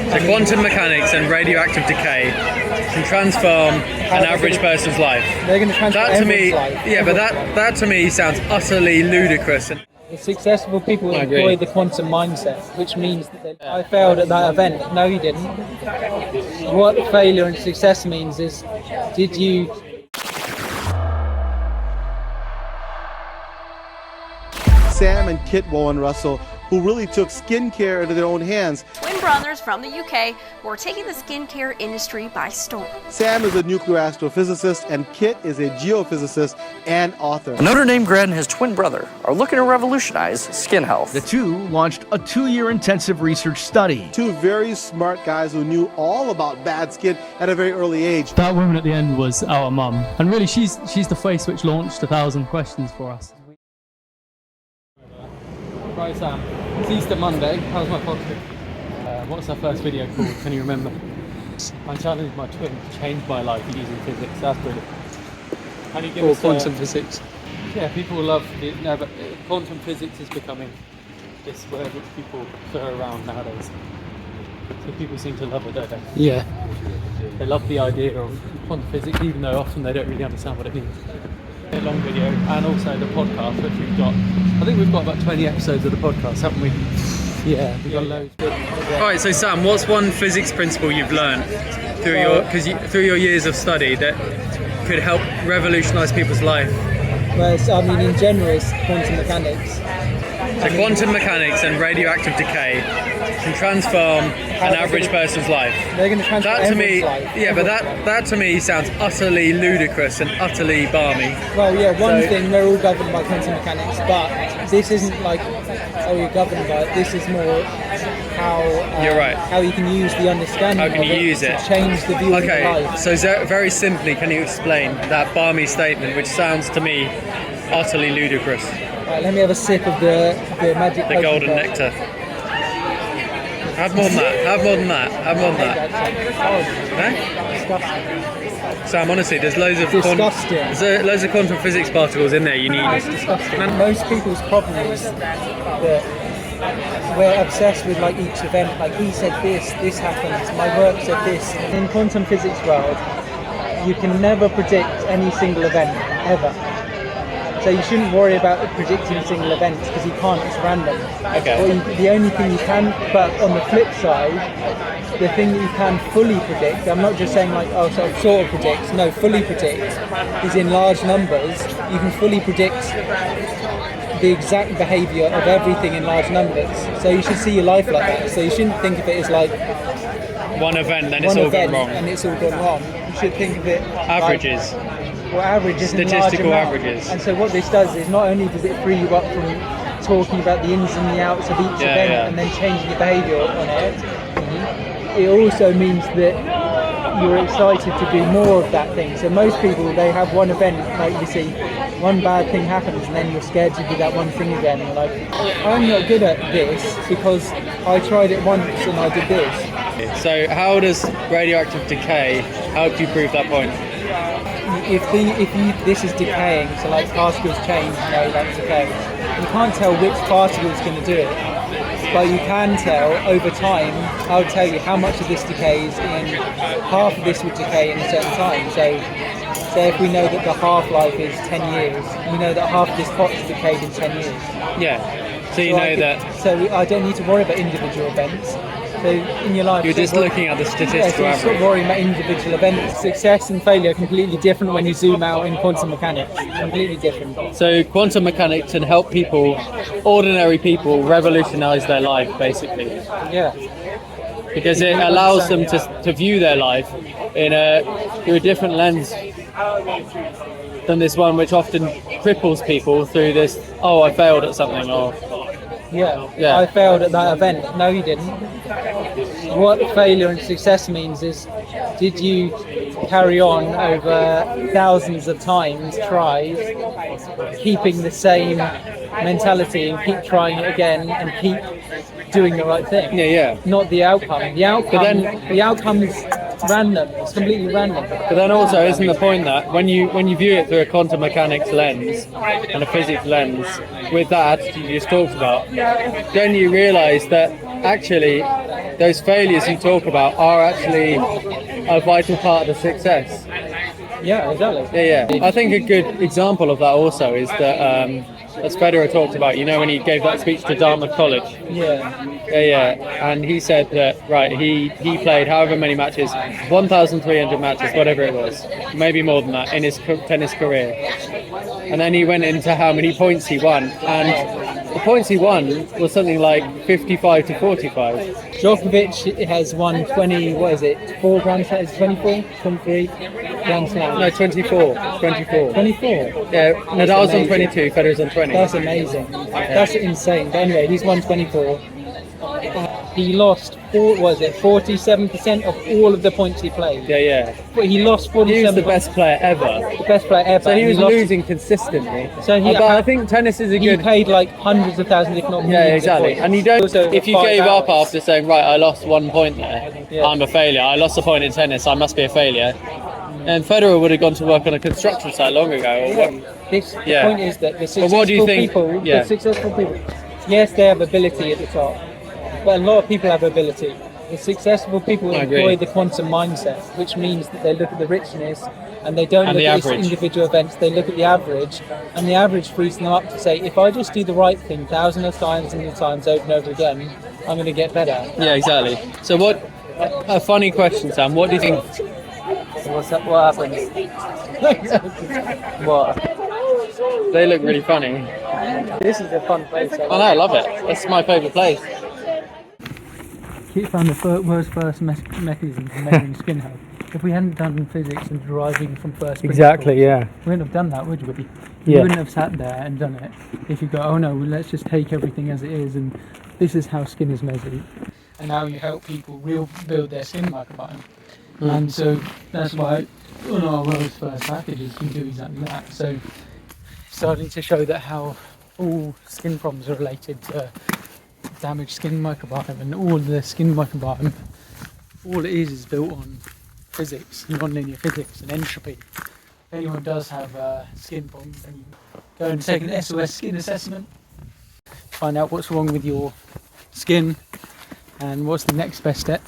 So quantum mechanics and radioactive decay can transform an average person's life. They're going to transform everyone's life. Yeah, but that to me sounds utterly ludicrous. The successful people employ the quantum mindset, which means that I failed at that event. No, you didn't. What failure and success means is, did you... Sam and Kit Warren-Russell, who really took skincare into their own hands. Twin brothers from the UK who are taking the skincare industry by storm. Sam is a nuclear astrophysicist, and Kit is a geophysicist and author. A Notre Dame grad and his twin brother are looking to revolutionize skin health. The two launched a 2-year intensive research study. Two very smart guys who knew all about bad skin at a very early age. That woman at the end was our mum, and really she's the face which launched 1,000 questions for us. Right, Sam, it's Easter Monday. How's my podcast? What's our first video called? Can you remember? I challenged my twin to change my life using physics. That's brilliant. Can you give us quantum physics? Yeah, people love it. No, but quantum physics is becoming this word which people throw around nowadays. So people seem to love it, don't they? Yeah. They love the idea of quantum physics, even though often they don't really understand what it means. A long video, and also the podcast, which I think we've got about 20 episodes of the podcast, haven't we? Yeah, we've got loads. Alright, so Sam, what's one physics principle you've learned through your years of study that could help revolutionise people's life? Well, in general, it's quantum mechanics. So quantum mechanics and radioactive decay can transform an average person's life. They're going to transform everyone's life. Yeah, but that to me sounds utterly ludicrous and utterly balmy. Well, yeah, one thing, they're all governed by quantum mechanics, but this isn't like, you're governed by it. This is more how you're right. How you can use the understanding how can you use it to change the view of your life. So very simply, can you explain that balmy statement, which sounds to me utterly ludicrous? Right, let me have a sip of the magic the golden nectar. Have more than that. Have more than that. Have more than that. Disgusting. Sam, honestly, there's loads of loads of quantum physics particles in there. You need. It's disgusting. Most people's problem is that we're obsessed with like each event. Like he said this happens. My work said this. In quantum physics world, you can never predict any single event ever. So you shouldn't worry about predicting single events because you can't, it's random. Okay. The only thing you can, but on the flip side, the thing that you can fully predict, I'm not just saying like, sort of predict, no, fully predict, is in large numbers, you can fully predict the exact behaviour of everything in large numbers. So you should see your life like that. So you shouldn't think of it as like, one event, then it's all gone wrong. And it's all gone wrong. You should think of it averages. Well, averages, statistical averages. And so what this does is not only does it free you up from talking about the ins and the outs of each event and then changing your behaviour on it, it also means that you're excited to do more of that thing. So most people, they have one event, like you see, one bad thing happens and then you're scared to do that one thing again. You're like, I'm not good at this because I tried it once and I did this. So how does radioactive decay help you prove that point? If this is decaying, so like particles change, that's decay. You can't tell which particle is going to do it, but you can tell over time. I'll tell you how much of this decays in half of this would decay in a certain time. So say if we know that the half-life is 10 years, we know that half of this pot's decayed in 10 years. Yeah. So you know that. So I don't need to worry about individual events. So in your life, you're just looking at the statistical average. You're worrying about individual events. Success and failure are completely different when you zoom out in quantum mechanics. Completely different. So quantum mechanics can help people, ordinary people, revolutionise their life, basically. Yeah. Because it allows them to view their life through a different lens than this one, which often cripples people through this. Oh, I failed at something, or. Yeah, I failed at that event. No, you didn't. What failure and success means is, did you carry on over thousands of times, tries, keeping the same mentality and keep trying it again and keep doing the right thing? Yeah. Not the outcome. The outcome is random. It's completely random. But then also, isn't the point that when you view it through a quantum mechanics lens and a physics lens, with that attitude you just talked about, then you realise that actually those failures you talk about are actually a vital part of the success. Yeah, exactly. Yeah. I think a good example of that also is that, as Federer talked about, you know, when he gave that speech to Dartmouth College. Yeah. And he said that, right, he played however many matches, 1,300 matches, whatever it was, maybe more than that, in his tennis career. And then he went into how many points he won, and the points he won was something like 55 to 45. Djokovic has won 20, what is it, 4 Grand Slams, 24, 23 Grand Slams? No, 24. 24. 24? Yeah, Nadal's on 22, Federer's on 20. That's amazing. That's insane. But anyway, he's won 24. He lost, 47% of all of the points he played. Yeah. But he lost 47%. He was the best player ever. The best player ever. So he was lost, losing consistently. So But I think tennis is a he good... paid like hundreds of thousands, if not millions. Yeah, exactly. Of points. And you don't... Also, if you 5 gave up hours. after saying, right, I lost 1 point there, Yeah. I'm a failure. I lost a point in tennis, I must be a failure. And Federer would have gone to work on a construction site long ago. Or what? The point is that the But what do you successful think? people, Yeah. the successful people, yes, they have ability at the top, but a lot of people have ability. The successful people I employ agree. the quantum mindset, which means that they look at the richness and they don't And look the at these average. individual events, they look at the average, and the average frees them up to say, if I just do the right thing thousands of times over and over again, I'm going to get better. Yeah, exactly. So what... A funny question, Sam. What do you think... What's up? What happens? What? They look really funny. This is a fun place. Oh no, I love it. That's my favourite place. Kit found the world's first mechanism for measuring skin health. If we hadn't done physics and deriving from first principles, yeah. we wouldn't have done that, would we? Yeah. You wouldn't have sat there and done it if you go, oh no, well, let's just take everything as it is and this is how skin is measured. And now you help people build their skin microbiome. And so that's why one of our world's first packages can do exactly that. So starting to show that how all skin problems are related to damaged skin microbiome, and all the skin microbiome, all it is built on physics, non-linear physics and entropy. If anyone does have skin problems, then you go and take an SOS skin assessment, find out what's wrong with your skin and what's the next best step.